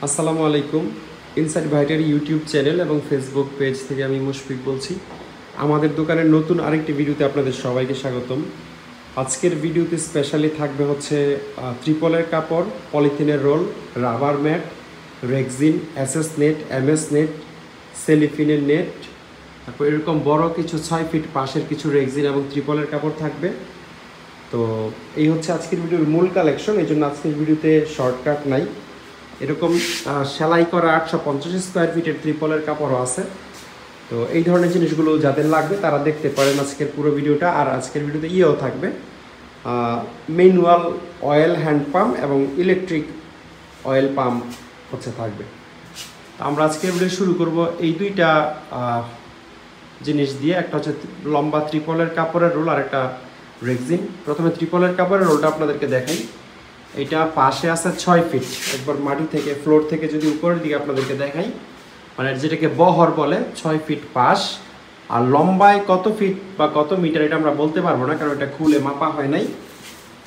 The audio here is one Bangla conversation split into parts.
আসসালামু আলাইকুম। ইনসাইড ভাইটার ইউটিউব চ্যানেল এবং ফেসবুক পেজ থেকে আমি মুশফিক বলছি। আমাদের দোকানের নতুন আরেকটি ভিডিওতে আপনাদের সবাইকে স্বাগতম। আজকের ভিডিওতে স্পেশালি থাকবে হচ্ছে ত্রিপলের কাপড়, পলিথিনের roll, rubber mat, rexine, SS net, MS net, সেলিফিনের নেট, তারপর এরকম বড় কিছু 6 ফিট পাশের কিছু রেক্সিন এবং ত্রিপলের কাপড় থাকবে। তো এই হচ্ছে আজকের ভিডিওর মূল কালেকশন। এই জন্য আজকের ভিডিওতে শর্টকাট নাই। এরকম সেলাই করা 850 স্কোয়ার ফিটের ত্রিপলের কাপড়ও আছে। তো এই ধরনের জিনিসগুলো যাদের লাগবে তারা দেখতে পারেন আজকের পুরো ভিডিওটা। আর আজকের ভিডিওতে ইয়েও থাকবে, ম্যানুয়াল অয়েল হ্যান্ড পাম্প এবং ইলেকট্রিক অয়েল পাম্প হচ্ছে থাকবে। তো আমরা আজকের ভিডিও শুরু করব এই দুইটা জিনিস দিয়ে। একটা হচ্ছে লম্বা ত্রিপলের কাপড়ের রোল আর একটা রেক্সিন। প্রথমে ত্রিপলের কাপড়ের রোলটা আপনাদেরকে দেখাই। এটা পাশে আছে 6 ফিট, একবার মাটি থেকে ফ্লোর থেকে যদি উপরের দিকে আপনাদেরকে দেখাই, মানে যেটাকে বহর বলে, 6 ফিট পাশ। আর লম্বায় কত ফিট বা কত মিটার এটা আমরা বলতে পারবো না, কারণ এটা খুলে মাপা হয় নাই।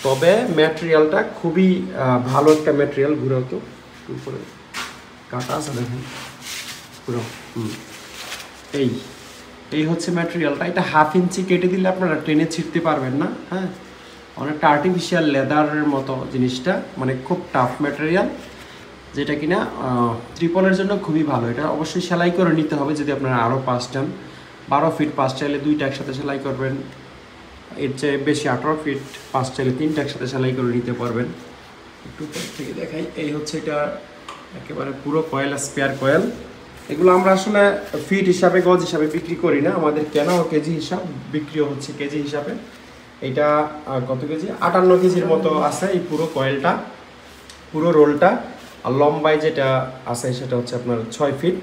তবে ম্যাটেরিয়ালটা খুবই ভালো একটা ম্যাটেরিয়াল। ঘুরেও তো উপরে কাটা আছে দেখেন পুরো। এই এই হচ্ছে ম্যাটেরিয়ালটা। এটা 1/2 ইঞ্চি কেটে দিলে আপনারা টেনে ছিঁড়তে পারবেন না। হ্যাঁ, অনেকটা আর্টিফিশিয়াল লেদারের মতো জিনিসটা, মানে খুব টাফ ম্যাটেরিয়াল, যেটা কিনা ত্রিপলের জন্য খুবই ভালো। এটা অবশ্যই সেলাই করে নিতে হবে। যদি আপনারা আরও 5 চান, 12 ফিট 5 চাইলে 2টা একসাথে সেলাই করবেন। এর চেয়ে বেশি 18 ফিট 5 চাইলে 3টা একসাথে সেলাই করে নিতে পারবেন। একটু উপর থেকে দেখাই। এই হচ্ছে এটা একেবারে পুরো কয়েল, স্পেয়ার কয়েল। এগুলো আমরা আসলে ফিট হিসাবে, গজ হিসাবে বিক্রি করি না। আমাদের কেনাও কেজি হিসাব, বিক্রিও হচ্ছে কেজি হিসাবে। এটা কত কেজি? 58 কেজির মতো আছে এই পুরো কয়েলটা, পুরো রোলটা। আর লম্বায় যেটা আছে সেটা হচ্ছে আপনার 6 ফিট।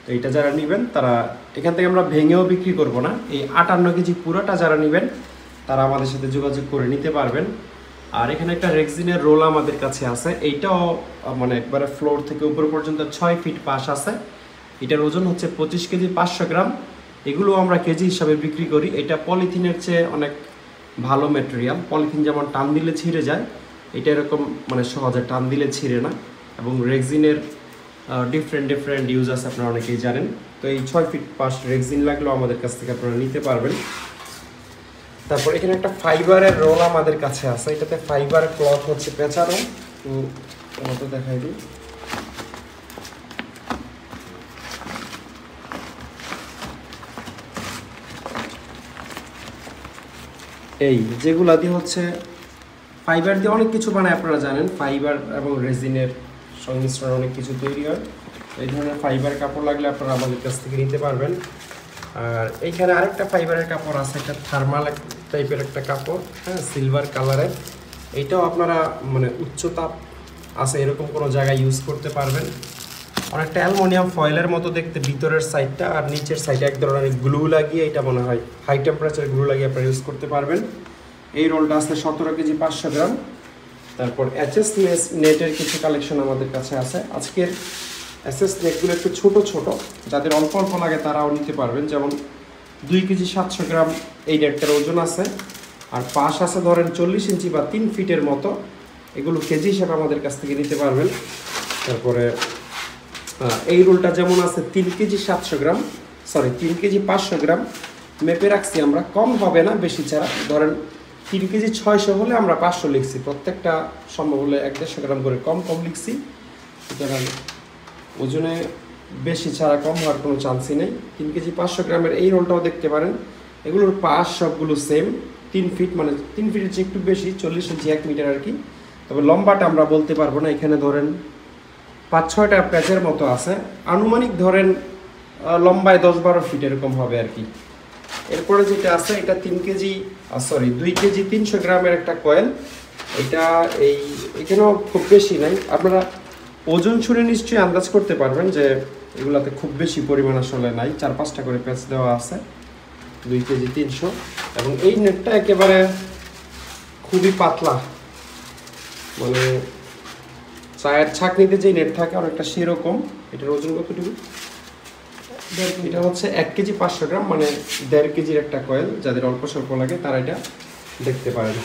তো এইটা যারা নেবেন তারা, এখান থেকে আমরা ভেঙেও বিক্রি করব না। এই 58 কেজি পুরোটা যারা নেবেন তারা আমাদের সাথে যোগাযোগ করে নিতে পারবেন। আর এখানে একটা রেক্সিনের রোল আমাদের কাছে আছে। এইটাও মানে একবারে ফ্লোর থেকে উপর পর্যন্ত 6 ফিট পাশ আছে। এটার ওজন হচ্ছে 25 কেজি 500 গ্রাম। এগুলো আমরা কেজি হিসাবে বিক্রি করি। এটা পলিথিনের চেয়ে অনেক ভালো ম্যাটেরিয়াল। পলিথিন যেমন টান দিলে ছিঁড়ে যায়, এটা এরকম মানে সহজে টান দিলে ছিঁড়ে না। এবং রেক্সিনের ডিফারেন্ট ইউজ আছে, আপনারা অনেকেই জানেন। তো এই 6 ফিট পাশ রেক্সিন লাগলেও আমাদের কাছ থেকে আপনারা নিতে পারবেন। তারপর এখানে একটা ফাইবারের রোল আমাদের কাছে আছে। এটাতে ফাইবার ক্লথ হচ্ছে পেঁচানো। তো দেখাই দিই। এই যেগুলা দিয়ে হচ্ছে ফাইবার দিয়ে অনেক কিছু বানায়, আপনারা জানেন। ফাইবার এবং রেজিনের সংমিশ্রণে অনেক কিছু তৈরি হয়। এই ধরনের ফাইবার কাপড় লাগলে আপনারা আমাদের কাছ থেকে নিতে পারবেন। আর এইখানে আরেকটা ফাইবারের কাপড় আছে, একটা থার্মাল টাইপের একটা কাপড়, হ্যাঁ, সিলভার কালারের। এইটাও আপনারা মানে উচ্চ তাপ আছে এরকম কোনো জায়গায় ইউজ করতে পারবেন। অনেকটা অ্যালুমিনিয়াম ফয়েলের মতো দেখতে ভিতরের সাইডটা, আর নিচের সাইডে এক ধরনের গ্লু লাগিয়ে, এটা মনে হয় হাই টেম্পারেচার গ্লু লাগিয়ে আপনারা ইউজ করতে পারবেন। এই রোলটা আছে 17 কেজি 500 গ্রাম। তারপর এসএস নেটের কিছু কালেকশন আমাদের কাছে আছে। আজকের এসএস নেটগুলো একটু ছোট ছোট, যাদের অল্প অল্প লাগে তারাও নিতে পারবেন। যেমন 2 কেজি 700 গ্রাম এই নেটটার ওজন আছে। আর পাশ আছে ধরেন 40 ইঞ্চি বা 3 ফিটের মতো। এগুলো কেজি হিসাবে আমাদের কাছ থেকে নিতে পারবেন। তারপরে এই রোলটা যেমন আছে 3 কেজি 700 গ্রাম, 3 কেজি 500 গ্রাম মেপে রাখছি আমরা। কম হবে না বেশি ছাড়া। ধরেন 3 কেজি 600 হলে আমরা 500 লিখছি। প্রত্যেকটা সম্ভব হলে 150 গ্রাম করে কম লিখছি। সুতরাং ওজনে বেশি ছাড়া কম হওয়ার কোনো চান্সই নেই। 3 কেজি 500 গ্রামের এই রোলটাও দেখতে পারেন। এগুলোর পাশ সবগুলো সেম 3 ফিট, মানে 3 ফিটের চেয়ে একটু বেশি, 40 ইঞ্চি 1 মিটার আর কি। তবে লম্বাটা আমরা বলতে পারবো না। এখানে ধরেন 5-6টা প্যাচের মতো আছে। আনুমানিক ধরেন লম্বায় 10-12 ফিট এরকম হবে আর কি। এরপরে যেটা আছে এটা 2 কেজি 300 গ্রামের একটা কয়েল। এটা এখানেও খুব বেশি নাই। আপনারা ওজন ছুঁড়ে নিশ্চয়ই আন্দাজ করতে পারবেন যে এগুলাতে খুব বেশি পরিমাণ আসলে নাই। 4-5টা করে প্যাচ দেওয়া আছে। 2 কেজি 300। এবং এই নেটটা একেবারে খুবই পাতলা, মানে চায়ের ছাঁকনিতে যে নেট থাকে অনেকটা সেরকম। এটার ওজন কতটুকু? এটা হচ্ছে 1 কেজি 500 গ্রাম, মানে 1.5 কেজির একটা কয়েল। যাদের অল্প স্বল্প লাগে তারা এটা দেখতে পারেন।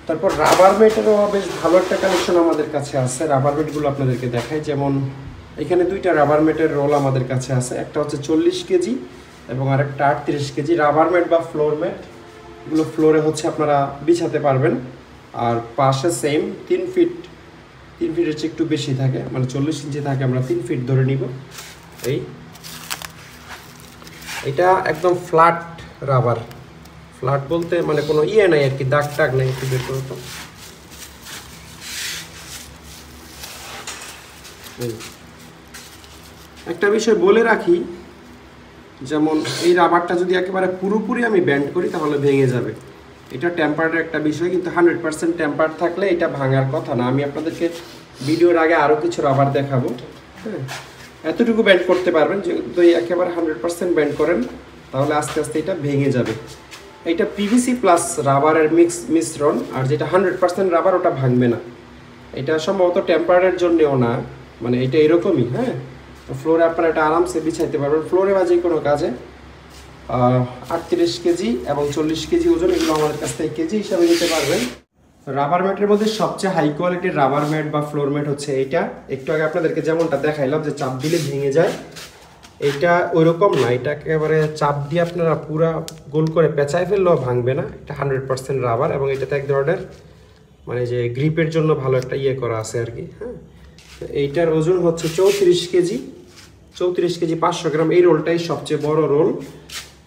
তারপর রাবার ম্যাটেরও বেশ ভালো একটা কালেকশন আমাদের কাছে আছে। রাবার ম্যাটগুলো আপনাদেরকে দেখাই, যেমন এখানে দুইটা রাবার ম্যাটের রোল আমাদের কাছে আছে, একটা হচ্ছে 40 কেজি এবং আরেকটা 38 কেজি। রাবার ম্যাট বা ফ্লোর ম্যাট এগুলো ফ্লোরে হচ্ছে আপনারা বিছাতে পারবেন। আর পাশে সেম 3 ফিটের চেয়ে একটু বেশি থাকে, মানে 40 ইঞ্চি থাকে, আমরা 3 ফিট ধরে নিব। এটা একদম ফ্ল্যাট রাবার, ফ্ল্যাট বলতে মানে কোনো ইয়ে নাই আর কি, দাগ টাগ নেই। একটু বের করো তো। একটা বিষয় বলে রাখি, যেমন এই রাবারটা যদি একেবারে পুরোপুরি আমি ব্যান্ড করি তাহলে ভেঙে যাবে। এটা টেম্পার্ডের একটা বিষয়, কিন্তু 100% টেম্পার্ড থাকলে এটা ভাঙার কথা না। আমি আপনাদেরকে ভিডিওর আগে আরও কিছু রাবার দেখাবো। হ্যাঁ, এতটুকু ব্যান্ড করতে পারবেন। যদি একেবারে 100% ব্যান্ড করেন তাহলে আস্তে আস্তে এটা ভেঙে যাবে। এটা পিভিসি প্লাস রাবারের মিশ্রণ, আর যেটা 100% রাবার ওটা ভাঙবে না। এটা সম্ভবত টেম্পার্ডের জন্যও না, মানে এটা এরকমই। হ্যাঁ, ফ্লোরে আপনারা এটা আরামসে বিছাইতে পারবেন, ফ্লোরে বা যে কোনো কাজে। 38 কেজি এবং 40 কেজি ওজন, এগুলো আমাদের কাছ থেকে কেজি হিসাবে নিতে পারবেন। রাবার ম্যাটের মধ্যে সবচেয়ে হাই কোয়ালিটির রাবার ম্যাট বা ফ্লোর ম্যাট হচ্ছে এইটা। একটু আগে আপনাদেরকে যেমনটা দেখাইলাম যে চাপ দিলে ভেঙে যায়, এইটা ওইরকম না। এটা একেবারে চাপ দিয়ে আপনারা পুরা গোল করে পেঁচায় ফেললেও ভাঙবে না। এটা 100% রাবার, এবং এটাতে এক ধরনের মানে যে গ্রিপের জন্য ভালো একটা ইয়ে করা আছে আর কি। হ্যাঁ, এইটার ওজন হচ্ছে 34 কেজি, 34 কেজি 500 গ্রাম। এই রোলটাই সবচেয়ে বড় রোল।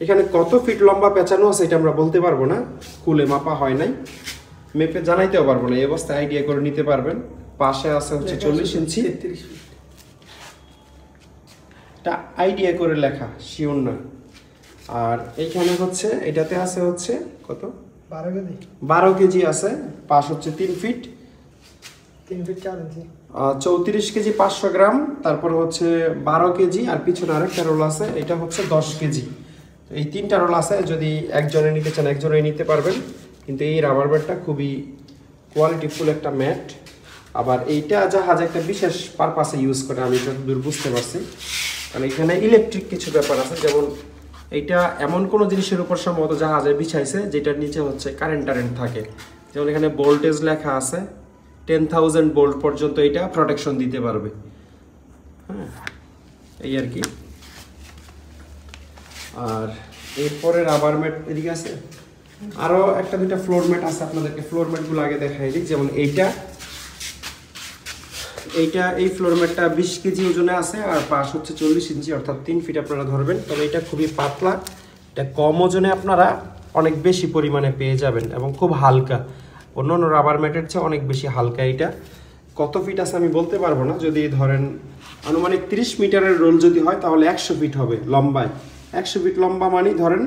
এখানে কত ফিট লম্বা পেঁচানো আছে এটা আমরা বলতে পারবো না, খুলে মাপা হয় নাই, মেপে জানাইতেও পারবো না। এই অবস্থায় আইডিয়া করে নিতে পারবেন। পাশে আছে হচ্ছে 40 ইঞ্চি, এটা আইডিয়া করে লেখা, শিওর না। আর এইখানে হচ্ছে এটাতে আছে হচ্ছে কত 12 কেজি আছে, পাশ হচ্ছে 3 ফিট 4 ইঞ্চি, 34 কেজি 500 গ্রাম। তারপর হচ্ছে 12 কেজি, আর পিছনে আরেকটা রোল আছে, এটা হচ্ছে 10 কেজি। এই 3টা রোল আছে, যদি একজনে নিতে চান একজনে নিতে পারবেন। কিন্তু এই রাবার ম্যাটটা খুবই কোয়ালিটিফুল একটা ম্যাট। আবার এইটা জাহাজ একটা বিশেষ পারপাসে ইউজ করে, আমি যতদূর বুঝতে পারছি। কারণ এখানে ইলেকট্রিক কিছু ব্যাপার আছে, যেমন এইটা এমন কোনো জিনিসের উপর সম্ভবত জাহাজে বিছাইছে যেটার নিচে হচ্ছে কারেন্ট থাকে। যেমন এখানে ভোল্টেজ লেখা আছে, 10,000 ভোল্ট পর্যন্ত এটা প্রোটেকশন দিতে পারবে। হ্যাঁ, এই আর কি। আর এরপরে রাবার ম্যাট এদিকে আছে, আরও একটা দুইটা ফ্লোর ম্যাট আছে। আপনাদেরকে ফ্লোর ম্যাটগুলো আগে দেখাই দিই। যেমন এই ফ্লোর ম্যাটটা 20 কেজি ওজনে আছে, আর পাশ হচ্ছে 40 ইঞ্চি, অর্থাৎ 3 ফিট আপনারা ধরবেন। তবে এটা খুবই পাতলা, এটা কম ওজনে আপনারা অনেক বেশি পরিমাণে পেয়ে যাবেন, এবং খুব হালকা। অন্যান্য রাবার ম্যাটের চেয়ে অনেক বেশি হালকা। এটা কত ফিট আছে আমি বলতে পারবো না। যদি ধরেন আনুমানিক 30 মিটারের রোল যদি হয় তাহলে 100 ফিট হবে লম্বায়। 100 ফিট লম্বা মানে ধরেন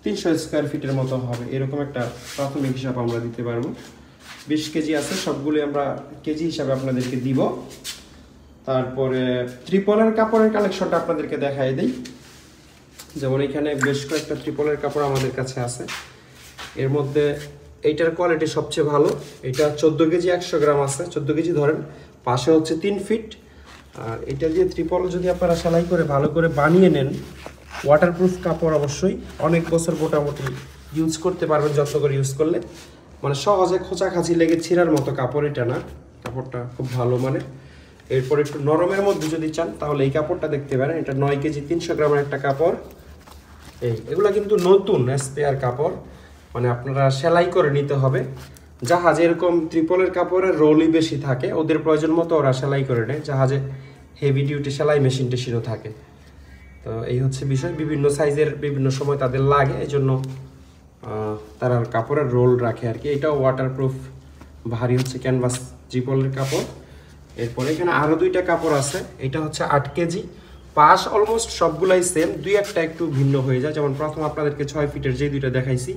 300 স্কোয়ার ফিটের মতো হবে, এরকম একটা প্রাথমিক হিসাব আমরা দিতে পারবো। 20 কেজি আছে, সবগুলো আমরা কেজি হিসাবে আপনাদেরকে দিব। তারপরে ত্রিপলের কাপড়ের কালেকশনটা আপনাদেরকে দেখাই দিই। যেমন এখানে বেশ কয়েকটা ত্রিপলের কাপড় আমাদের কাছে আছে। এর মধ্যে এইটার কোয়ালিটি সবচেয়ে ভালো। এটা 14 কেজি 100 গ্রাম আছে, 14 কেজি ধরেন, পাশে হচ্ছে 3 ফিট। আর এটা দিয়ে ত্রিপল যদি আপনারা সেলাই করে ভালো করে বানিয়ে নেন, ওয়াটারপ্রুফ কাপড়, অবশ্যই অনেক বছর মোটামুটি ইউজ করতে পারবেন যত্ন করে ইউজ করলে। মানে সহজে খোঁচাখাঁচি লেগে ছিঁড়ার মতো কাপড় এটা না, কাপড়টা খুব ভালো মানে। এরপর একটু নরমের মধ্যে যদি চান তাহলে এই কাপড়টা দেখতে পারেন। এটা 9 কেজি 300 গ্রামের একটা কাপড়। এগুলা কিন্তু নতুন স্পেয়ার কাপড়, মানে আপনারা সেলাই করে নিতে হবে। জাহাজে এরকম ত্রিপলের কাপড়ের রোলই বেশি থাকে, ওদের প্রয়োজন মতো ওরা সেলাই করে নেয়। জাহাজে হেভি ডিউটি সেলাই মেশিনও থাকে। তো এই হচ্ছে বিষয়, বিভিন্ন সাইজের বিভিন্ন সময় তাদের লাগে, এই জন্য তারা কাপড়ের রোল রাখে আর কি। এটাও ওয়াটারপ্রুফ, ভারী হচ্ছে ক্যানভাস ত্রিপলের কাপড়। এরপরে এখানে আরও দুইটা কাপড় আছে। এটা হচ্ছে 8 কেজি, পাশ অলমোস্ট সবগুলাই সেম, দুই একটা একটু ভিন্ন হয়ে যায়। যেমন প্রথম আপনাদেরকে 6 ফিটের যে দুইটা দেখাইছি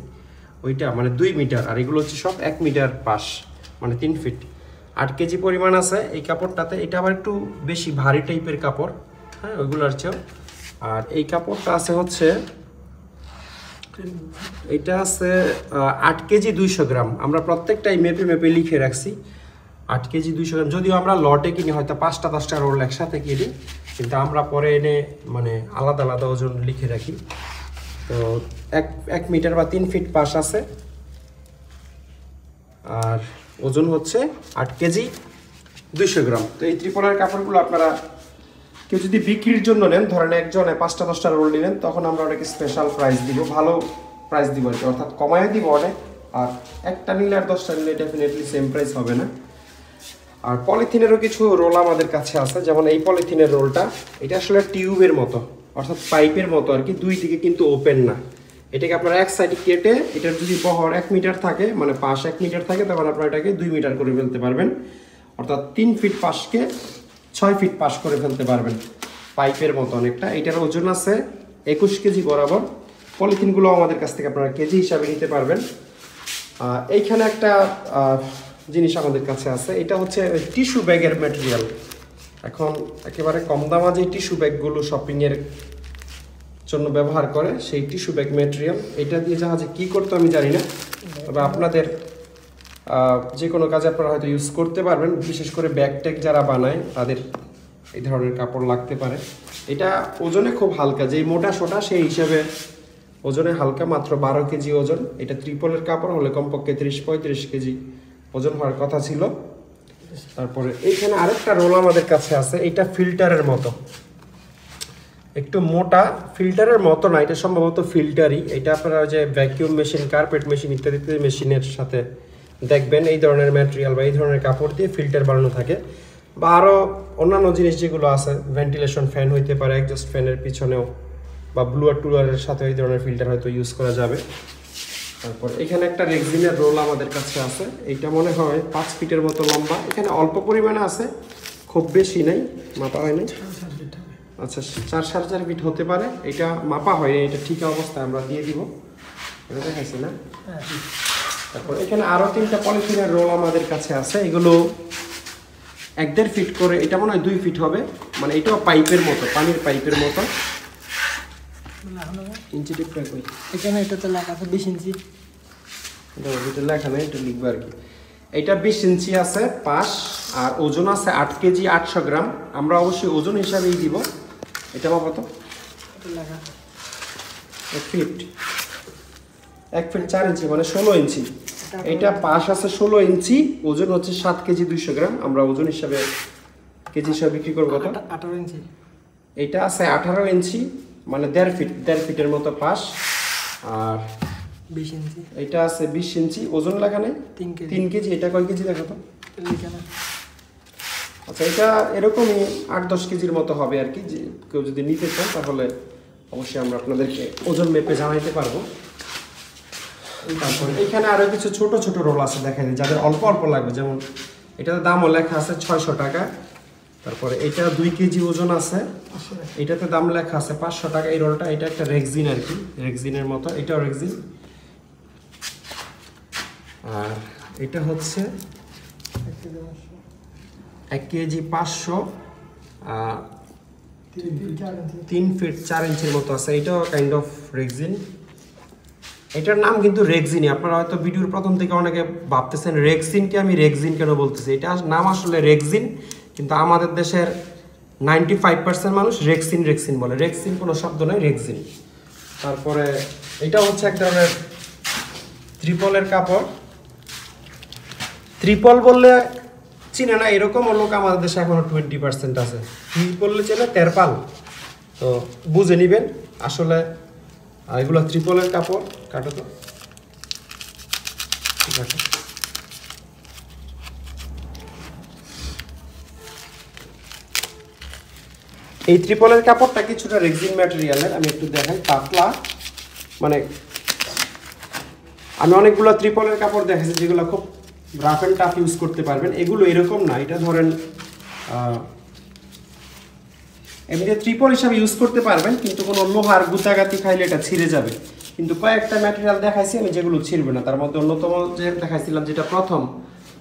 ওইটা মানে 2 মিটার, আর এগুলো হচ্ছে সব 1 মিটার পাশ, মানে 3 ফিট। 8 কেজি পরিমাণ আছে এই কাপড়টাতে। এটা আবার একটু বেশি ভারী টাইপের কাপড়, হ্যাঁ, ওইগুলোর চেয়েও। আর এই কাপড়টা আছে হচ্ছে, এটা আছে 8 কেজি 200 গ্রাম। আমরা প্রত্যেকটাই মেপে লিখে রাখছি 8 কেজি 200 গ্রাম। যদিও আমরা লটে কিনি, হয়তো 5টা 10টা রোল একসাথে কিনি, কিন্তু আমরা পরে এনে মানে আলাদা আলাদা ওজন লিখে রাখি। তো 1 মিটার বা 3 ফিট পাশ আছে। আর ওজন হচ্ছে 8 কেজি 200 গ্রাম। তো এই ত্রিপলের কাপড়গুলো আপনারা কেউ যদি বিক্রির জন্য নেন, ধরেন একজনে 5টা-10টা রোল নিলেন, তখন আমরা অনেকে স্পেশাল প্রাইস দিব, ভালো প্রাইস দিব আর কি, অর্থাৎ কমায় দিব অনেক। আর একটা নিলে আর 10টা নিলে ডেফিনেটলি সেম প্রাইস হবে না। আর পলিথিনেরও কিছু রোল আমাদের কাছে আছে, যেমন এই পলিথিনের রোলটা, এটা আসলে টিউবের মতো অর্থাৎ পাইপের মতো আর কি, দুই দিকে কিন্তু ওপেন না। এটাকে আপনারা এক সাইডে কেটে, এটার যদি বহর 1 মিটার থাকে, মানে পাশ 1 মিটার থাকে, তখন আপনারা এটাকে 2 মিটার করে ফেলতে পারবেন, অর্থাৎ 3 ফিট পাশকে 6 ফিট পাশ করে ফেলতে পারবেন, পাইপের মতো অনেকটা। এটার ওজন আছে 21 কেজি বরাবর। পলিথিনগুলো আমাদের কাছ থেকে আপনারা কেজি হিসাবে নিতে পারবেন। এইখানে একটা জিনিস আমাদের কাছে আছে, এটা হচ্ছে টিস্যু ব্যাগের ম্যাটেরিয়াল। এখন একেবারে কম দামা যে টিস্যু ব্যাগগুলো শপিংয়ের জন্য ব্যবহার করে, সেই টিস্যু ব্যাগ ম্যাটেরিয়াল, এটা দিয়ে জাহাজে কী করতে আমি জানি না, তবে আপনাদের যে কোনো কাজে আপনারা হয়তো ইউজ করতে পারবেন। বিশেষ করে ব্যাগ ট্যাগ যারা বানায় তাদের এই ধরনের কাপড় লাগতে পারে। এটা ওজনে খুব হালকা, যেই মোটা সোটা সেই হিসাবে ওজনে হালকা, মাত্র 12 কেজি ওজন। এটা ত্রিপলের কাপড় হলে কমপক্ষে 30-35 কেজি ওজন হওয়ার কথা ছিল। তারপরে এইখানে আরেকটা রোল আমাদের কাছে আছে, এটা ফিল্টারের মতো, একটু মোটা, ফিল্টারের মতো না, এটা সম্ভবত ফিল্টারই। এটা আপনারা যে ভ্যাকিউম মেশিন, কার্পেট মেশিন ইত্যাদি মেশিনের সাথে দেখবেন এই ধরনের ম্যাটেরিয়াল বা এই ধরনের কাপড় দিয়ে ফিল্টার বানানো থাকে। বা আরও অন্যান্য জিনিস যেগুলো আছে, ভেন্টিলেশন ফ্যান হইতে পারে, এক্সস্ট ফ্যানের পিছনেও, বা ব্লুয়ার টুলারের সাথে এই ধরনের ফিল্টার হয়তো ইউজ করা যাবে। তারপর এখানে একটা রেক্সিনের রোল আমাদের কাছে আছে, এইটা মনে হয় 5 ফিটের মতো লম্বা। এখানে অল্প পরিমাণে আছে, খুব বেশি নেই, মাপা হয় নাই। আচ্ছা, 4-4.5 ফিট হতে পারে, এটা মাপা হয়নি, এটা ঠিক অবস্থায় আমরা দিয়ে দিব, এটা দেখাইছি না। তারপর এখানে আরও 3টা পলিথিনের রোল আমাদের কাছে আছে, এগুলো 1-1.5 ফিট করে, এটা মনে হয় 2 ফিট হবে, মানে এটাও পাইপের মতো, পানির পাইপের মতো। ইঞ্চি টিপটা কই? এখানে এটাতে লেখা আছে 20 ইঞ্চি। এটা লেখা নেই, এটা লিখবো আর কি। এটা 20 ইঞ্চি আছে পাশ, আর ওজন আছে 8 কেজি 800 গ্রাম। আমরা অবশ্যই ওজন হিসাবেই দিব। এটা বাবা তো লেখা 1 ফিট 4 ইঞ্চি, মানে 16 ইঞ্চি। এটা পাশ আছে 16 ইঞ্চি, ওজন হচ্ছে 7 কেজি 200 গ্রাম। আমরা ওজন হিসাবে কেজি হিসাবে বিক্রি করবো কত? 18 ইঞ্চি। এটা আছে 18 ইঞ্চি, মানে 1.5 ফিটের মতো পাশ। আর 20 ইঞ্চি এটা আছে 20 ইঞ্চি, ওজন লেখা নেই, 3 কেজি। এটা কয় কেজি দেখো তো? আচ্ছা, এটা এরকমই 8-10 কেজির মতো হবে আর কি। যে কেউ যদি নিতে চান তাহলে অবশ্যই আমরা আপনাদেরকে ওজন মেপে জানাইতে পারবো। তারপরে এখানে আরও কিছু ছোট ছোট রোল আছে, দেখেন, যাদের অল্প অল্প লাগবে। যেমন এটাতে দামও লেখা আছে 600 টাকা। তারপরে এটা 2 কেজি ওজন আছে, এটাতে দাম লেখা আছে 500 টাকা। এই রোলটা, এটা একটা রেক্সিন আর কি, রেক্সিনের মতো, এটাও রেক্সিন। আর এটা হচ্ছে 1 কেজি 500, 3 ফিট 4 ইঞ্চির মতো আছে। এটাও কাইন্ড অফ রেক্সিন। এটার নাম কিন্তু রেক্সিনই। আপনারা হয়তো ভিডিওর প্রথম থেকে অনেকে ভাবতেছেন রেক্সিনকে আমি রেক্সিন কেন বলতেছি। এটা নাম আসলে রেক্সিন, কিন্তু আমাদের দেশের 95% মানুষ রেক্সিন রেক্সিন বলে। রেক্সিন কোনো শব্দ নয়, রেক্সিন। তারপরে এটা হচ্ছে এক ধরনের ত্রিপলের কাপড়। ত্রিপল বললে চিনে না এরকম লোক আমাদের দেশে এখনো 20% আছে। ত্রিপল চেনে তেরপাল, তো বুঝে নিবেন আসলে এগুলো ত্রিপলের কাপড়। কাটো তো, এই ত্রিপলের কাপড়টা কিছুটা রেক্সিন ম্যাটেরিয়ালের। আমি একটু দেখাই, পাতলা, মানে আমি অনেকগুলো ত্রিপলের কাপড় দেখেছি যেগুলো খুব রাফ অ্যান্ড টাফ ইউজ করতে পারবেন। এগুলো এরকম না, এটা ধরেন এমনি ত্রিপল হিসাবে ইউজ করতে পারবেন, কিন্তু কোনো লোহার গুতাগাতি খাইলে এটা ছিঁড়ে যাবে। কিন্তু কয়েকটা ম্যাটেরিয়াল দেখাইছি আমি যেগুলো ছিঁড়বে না। তার মধ্যে অন্যতম যে দেখাইছিলাম, যেটা প্রথম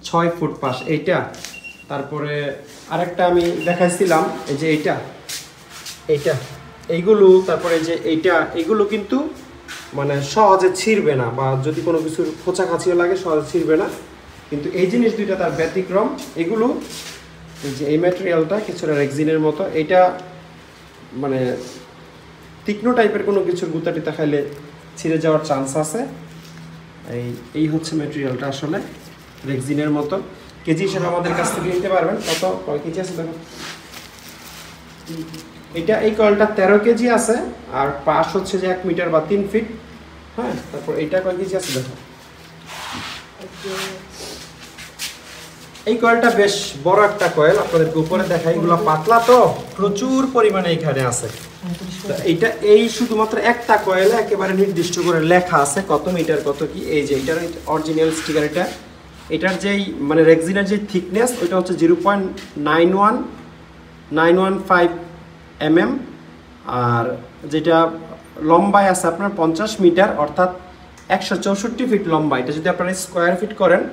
6 ফুট পাশ, এইটা। তারপরে আরেকটা আমি দেখাইছিলাম, এই যে এইটা, এইগুলো। তারপরে যে এইটা, এইগুলো কিন্তু মানে সহজে ছিঁড়বে না, বা যদি কোনো কিছুর খোঁচাখাচিও লাগে সহজে ছিঁড়বে না। কিন্তু এই জিনিস দুইটা তার ব্যতিক্রম। এগুলো, এই যে এই ম্যাটেরিয়ালটা কিছুটা রেক্সিনের মতো, এটা মানে তীক্ষ্ণ টাইপের কোনো কিছুর গুতাটিতে খাইলে ছিঁড়ে যাওয়ার চান্স আছে। এই হচ্ছে ম্যাটেরিয়ালটা আসলে। রেক্সিনের মতো। কেজি হিসেবে আমাদের কাছ থেকে নিতে পারবেন। কয় কেজি আছে দেখো, এটা এই কয়েলটা 13 কেজি আছে, আর পাশ হচ্ছে যে 1 মিটার বা 3 ফিট। হ্যাঁ, তারপর এইটা কয় কেজি আছে দেখো। এই কয়েলটা বেশ বড় একটা কয়েল, আপনাদেরকে উপরে দেখাই। এগুলো পাতলা তো প্রচুর পরিমাণে এখানে আছে। তো এইটা এই শুধুমাত্র একটা কয়েলে একেবারে নির্দিষ্ট করে লেখা আছে কত মিটার কত কি। এই যে এটার অরিজিনাল স্টিকার, এটার যেই মানে রেক্সিনের যে থিকনেস ওইটা হচ্ছে 0.91915 mm, আর যেটা লম্বায় আছে আপনার 50 মিটার, অর্থাৎ 164 ফিট লম্বা। এটা যদি আপনারা স্কোয়ার ফিট করেন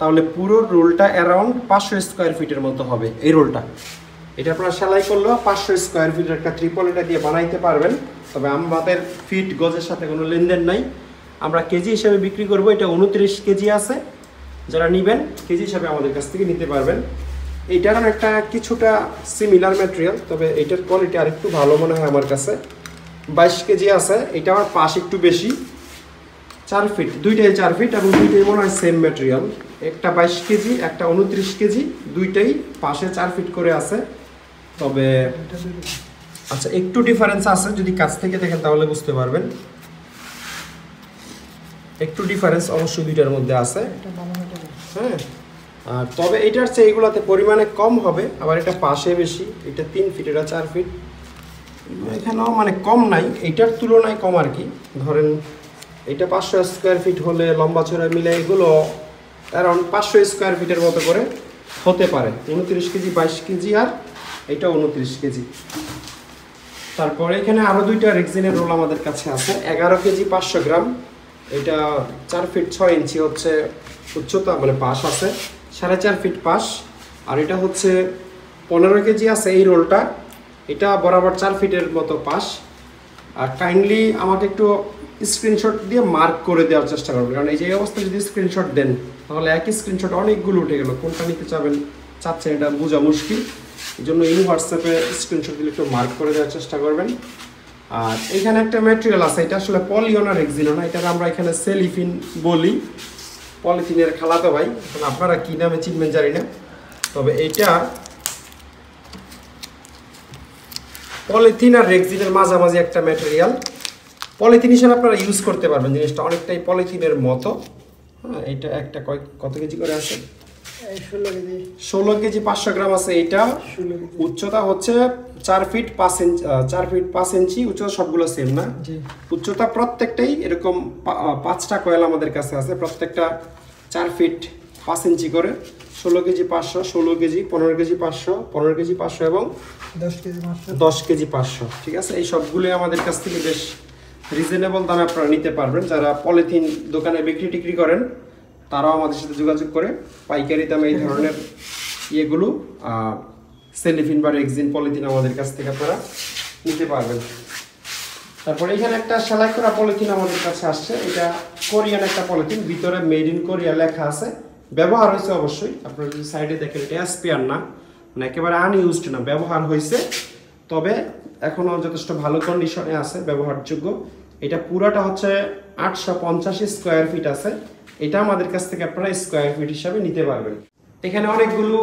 তাহলে পুরো রোলটা অ্যারাউন্ড 500 স্কোয়ার ফিটের মতো হবে এই রোলটা। এটা আপনারা সেলাই করলেও 500 স্কোয়ার ফিটের একটা ত্রিপল এটা দিয়ে বানাইতে পারবেন। তবে আমাদের ফিট গজের সাথে কোনো লেনদেন নাই, আমরা কেজি হিসাবে বিক্রি করব। এটা 29 কেজি আছে, যারা নেবেন কেজি হিসাবে আমাদের কাছ থেকে নিতে পারবেন। এইটার একটা কিছুটা সিমিলার ম্যাটেরিয়াল, তবে এইটার কোয়ালিটি আরেকটু ভালো মনে হয় আমার কাছে। 22 কেজি আছে, এটা আমার পাশ একটু বেশি, 4 ফিট, দুইটাই 4 ফিট এবং দুইটাই মনে হয় সেম ম্যাটেরিয়াল। একটা 22 কেজি, একটা 29 কেজি, দুইটাই পাশে 4 ফিট করে আছে। তবে আচ্ছা একটু ডিফারেন্স আছে, যদি কাছ থেকে দেখেন তাহলে বুঝতে পারবেন। একটু ডিফারেন্স অবশ্যই দুইটার মধ্যে আছে। হ্যাঁ, আর তবে এটার চেয়ে এইগুলোতে পরিমাণে কম হবে, আবার এটা পাশে বেশি। এটা 3 ফিট, এটা 4 ফিট, এখানেও মানে কম নাই, এইটার তুলনায় কম আর কি। ধরেন এটা 500 স্কোয়ার ফিট হলে লম্বা চড়া মিলে এগুলো অ্যারাউন্ড 500 স্কোয়ার ফিটের মতো করে হতে পারে। 29 কেজি, 22 কেজি, আর এটা 29 কেজি। তারপরে এখানে আরও দুইটা রেক্সিনের রোল আমাদের কাছে আছে। 11 কেজি 500 গ্রাম, এটা 4 ফিট 6 ইঞ্চি হচ্ছে উচ্চতা, মানে পাশ আছে 4.5 ফিট পাশ। আর এটা হচ্ছে 15 কেজি আছে এই রোলটা, এটা বরাবর 4 ফিটের মতো পাশ। আর কাইন্ডলি আমাকে একটু স্ক্রিনশট দিয়ে মার্ক করে দেওয়ার চেষ্টা করবেন, কারণ এই যে অবস্থায় যদি স্ক্রিনশট দেন তাহলে একই স্ক্রিনশট অনেকগুলো উঠে গেল, কোনটা নিতে চাচ্ছেন এটা বোঝা মুশকিল। এই জন্য এই হোয়াটসঅ্যাপে স্ক্রিনশট দিলে একটু মার্ক করে দেওয়ার চেষ্টা করবেন। আর এখানে একটা ম্যাটেরিয়াল আছে, এটা আসলে পলিওনা রেক্সিন না, এটাকে আমরা এখানে সেলিফিন বলি, পলিথিনের খালাতো ভাই। এখন আপনারা কী নামে চিনবেন জানি না, তবে এটা পলিথিন আর রেক্সিনের মাঝামাঝি একটা ম্যাটেরিয়াল। পলিথিন হিসেবে আপনারা ইউজ করতে পারবেন, জিনিসটা অনেকটাই পলিথিনের মতো। হ্যাঁ, এটা একটা কত কেজি করে আছে? 16 কেজি 500 গ্রাম আছে এইটা। উচ্চতা হচ্ছে 4 ফিট 5 ইঞ্চি, 4 ফিট 5 ইঞ্চি উচ্চতা। সবগুলো সেম না, উচ্চতা প্রত্যেকটাই এরকম। 5টা কয়েল আমাদের কাছে আছে, প্রত্যেকটা 4 ফিট 5 ইঞ্চি করে। 16 কেজি 500, 16 কেজি, 15 কেজি 500, 15 কেজি 500 এবং 10 কেজি 500। ঠিক আছে, এই সবগুলোই আমাদের কাছ থেকে বেশ রিজনেবল দামে আপনারা নিতে পারবেন। যারা পলিথিন দোকানে বিক্রি করেন তারাও আমাদের সাথে যোগাযোগ করে পাইকারি দামে এই ধরনের ইয়েগুলো সেলিফিন বা রেক্সিন পলিথিন আমাদের কাছ থেকে আপনারা নিতে পারবেন। তারপরে এখানে একটা সেলাই করা পলিথিন আমাদের কাছে আসছে, এটা কোরিয়ান একটা পলিথিন, ভিতরে মেড ইন কোরিয়া লেখা আছে। ব্যবহার হয়েছে অবশ্যই, আপনারা যদি সাইডে দেখেন এটা স্পেয়ার না, মানে একেবারে আনইউজড না, ব্যবহার হয়েছে। তবে এখনও যথেষ্ট ভালো কন্ডিশনে আছে, ব্যবহারযোগ্য। এটা পুরাটা হচ্ছে 850 স্কোয়ার ফিট আছে। এটা আমাদের কাছ থেকে আপনারা স্কোয়ার ফিট হিসাবে নিতে পারবেন। এখানে অনেকগুলো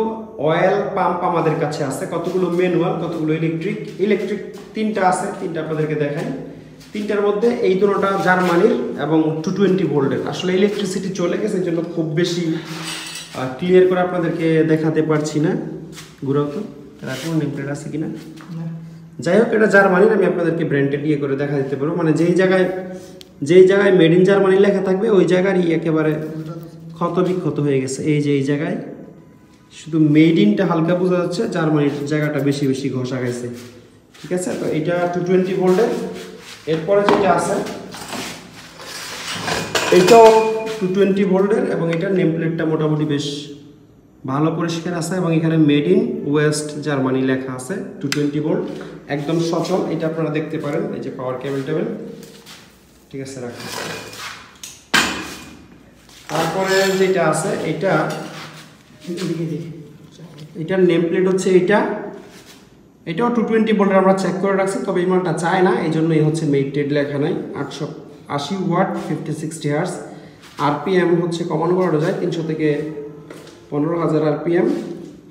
অয়েল পাম্প আমাদের কাছে আছে, কতগুলো ম্যানুয়াল, কতগুলো ইলেকট্রিক 3টা আছে, 3টা আপনাদেরকে দেখাই। 3টার মধ্যে এই দুটোটা জার্মানির এবং 220 ভোল্টের। আসলে ইলেকট্রিসিটি চলে গেছে, এই জন্য খুব বেশি ক্লিয়ার করে আপনাদেরকে দেখাতে পারছি না। ঘুরাও তো, তার কোনো নেম প্লেট আছে কিনা। যাই হোক, এটা জার্মানির, আমি আপনাদেরকে ব্র্যান্ডেড ইয়ে করে দেখা দিতে পারবো। মানে যেই জায়গায় মেড ইন জার্মানি লেখা থাকবে ওই জায়গারই একেবারে ক্ষত বিক্ষত হয়ে গেছে। এই যে এই জায়গায় শুধু মেড ইনটা হালকা বোঝা যাচ্ছে, জার্মানির জায়গাটা বেশি বেশি ঘষা গেছে। ঠিক আছে, তো এটা 220 ভোল্টের। এরপরে যেটা আছে এইটাও 220 ভোল্টের এবং এটার নেম প্লেটটা মোটামুটি বেশ ভালো পরিষ্কার আছে এবং এখানে মেড ইন ওয়েস্ট জার্মানি লেখা আছে। 220 ভোল্ট, একদম সচল। এটা আপনারা দেখতে পারেন, এই যে পাওয়ার কেবল টেবিল। ঠিক আছে, রাখুন। তারপরে যেটা আছে এটার নেম প্লেট হচ্ছে এটাও 220 ভোল্টের আমরা চেক করে রাখছি, তবে এই মানটা চায় না, এই জন্যই হচ্ছে মেটেড লেখা নাই। 880 ওয়াট 50-60 হার্জ। আরপিএম হচ্ছে কমানো বাড়ানো যায়, 300 থেকে 15,000 RPM,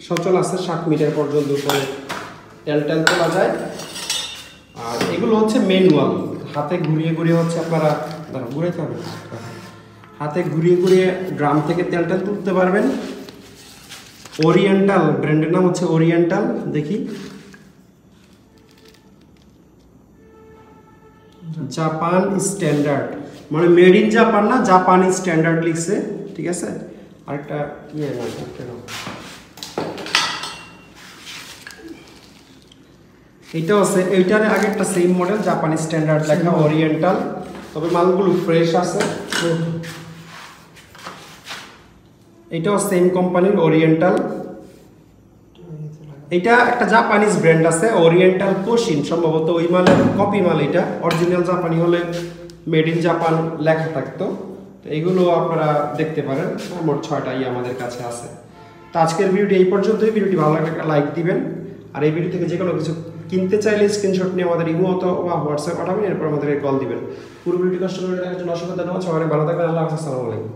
সচল আছে 60 মিটার পর্যন্ত উপরে তেল তোলা যায়। আর এগুলো হচ্ছে ম্যানুয়াল, হাতে ঘুরিয়ে ঘুরিয়ে হচ্ছে আপনারা ঘুরাইতে হবে, হাতে ঘুরিয়ে ঘুরিয়ে ড্রাম থেকে তেল তুলতে পারবেন। ওরিয়েন্টাল ব্র্যান্ডের নাম হচ্ছে ওরিয়েন্টাল, দেখি জাপান স্ট্যান্ডার্ড, মানে মেড ইন জাপান না, জাপানি স্ট্যান্ডার্ড লিখছে, ঠিক আছে। আরেকটা ইয়ে না, এইটাও আছে, এইটার আগে একটা সেম মডেল জাপানি স্ট্যান্ডার্ড লেখা ওরিয়েন্টাল, তবে মালগুলো ফ্রেশ আছে। এটাও সেম কোম্পানির ওরিয়েন্টাল। এটা একটা জাপানিজ ব্র্যান্ড আছে ওরিয়েন্টাল কোশিন, সম্ভবত ওই মালের কপি মাল। এটা অরিজিনাল জাপানি হলে মেড ইন জাপান লেখা থাকতো। তো এইগুলো আপনারা দেখতে পারেন, মোট 6টাই আমাদের কাছে আছে। তো আজকের ভিডিওটি এই পর্যন্তই। ভিডিওটি ভালো লাগলে একটা লাইক দিবেন, আর এই ভিডিও থেকে যে কোনো কিছু কিনতে চাইলে স্ক্রিনশট নিয়ে আমাদের ইমো অথবা হোয়াটসঅ্যাপ পাঠাবেন, এরপর আমাদের কল দিবেন। পুরো ভিডিওটি কষ্ট করে দেখার জন্য অসংখ্য ধন্যবাদ। সবাই ভালো থাকবেন। আল্লাহ হাফেজ, আসসালামু আলাইকুম।